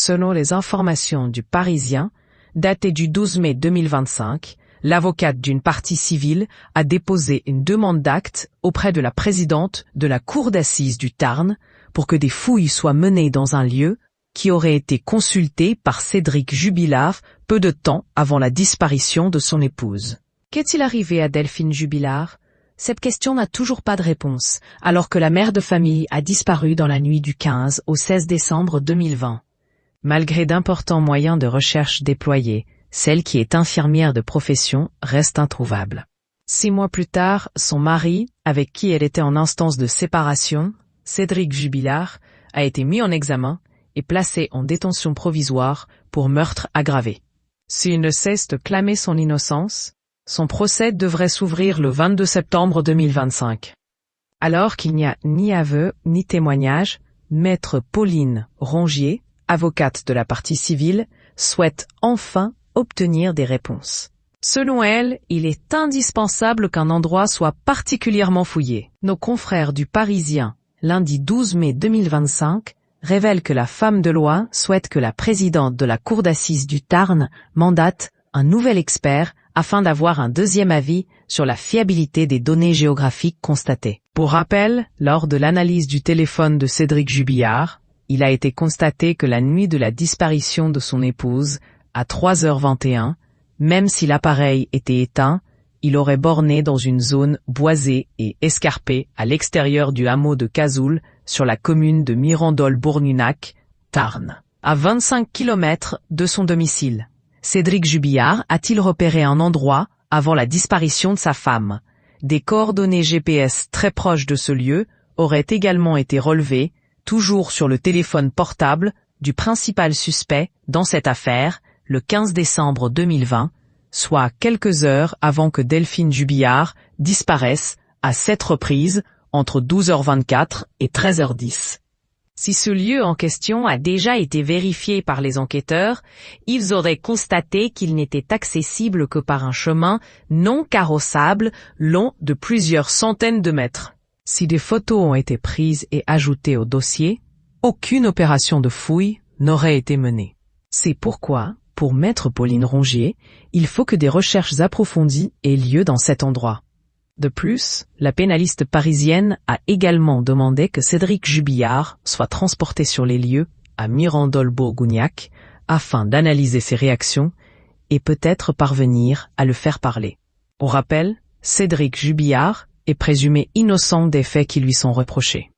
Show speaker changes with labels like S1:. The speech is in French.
S1: Selon les informations du Parisien, datées du 12 mai 2025, l'avocate d'une partie civile a déposé une demande d'acte auprès de la présidente de la cour d'assises du Tarn pour que des fouilles soient menées dans un lieu qui aurait été consulté par Cédric Jubilard peu de temps avant la disparition de son épouse. Qu'est-il arrivé à Delphine Jubilard? Cette question n'a toujours pas de réponse, alors que la mère de famille a disparu dans la nuit du 15 au 16 décembre 2020. Malgré d'importants moyens de recherche déployés, celle qui est infirmière de profession reste introuvable. 6 mois plus tard, son mari, avec qui elle était en instance de séparation, Cédric Jubilard, a été mis en examen et placé en détention provisoire pour meurtre aggravé. S'il ne cesse de clamer son innocence, son procès devrait s'ouvrir le 22 septembre 2025. Alors qu'il n'y a ni aveu ni témoignage, maître Pauline Rongier, avocate de la partie civile, souhaite enfin obtenir des réponses. Selon elle, il est indispensable qu'un endroit soit particulièrement fouillé. Nos confrères du Parisien, lundi 12 mai 2025, révèlent que la femme de loi souhaite que la présidente de la cour d'assises du Tarn mandate un nouvel expert afin d'avoir un deuxième avis sur la fiabilité des données géographiques constatées. Pour rappel, lors de l'analyse du téléphone de Cédric Jubilard, il a été constaté que la nuit de la disparition de son épouse, à 3h21, même si l'appareil était éteint, il aurait borné dans une zone boisée et escarpée à l'extérieur du hameau de Cazoul, sur la commune de Mirandol-Bourguignac, Tarn, à 25 km de son domicile. Cédric Jubilard a-t-il repéré un endroit avant la disparition de sa femme? Des coordonnées GPS très proches de ce lieu auraient également été relevées, toujours sur le téléphone portable du principal suspect dans cette affaire, le 15 décembre 2020, soit quelques heures avant que Delphine Jubilard disparaisse à 7 reprises entre 12h24 et 13h10. Si ce lieu en question a déjà été vérifié par les enquêteurs, ils auraient constaté qu'il n'était accessible que par un chemin non carrossable long de plusieurs centaines de mètres. Si des photos ont été prises et ajoutées au dossier, aucune opération de fouille n'aurait été menée. C'est pourquoi, pour maître Pauline Rongier, il faut que des recherches approfondies aient lieu dans cet endroit. De plus, la pénaliste parisienne a également demandé que Cédric Jubilard soit transporté sur les lieux à Mirandol-Bourguignac afin d'analyser ses réactions et peut-être parvenir à le faire parler. Au rappel, Cédric Jubilard est présumé innocent des faits qui lui sont reprochés.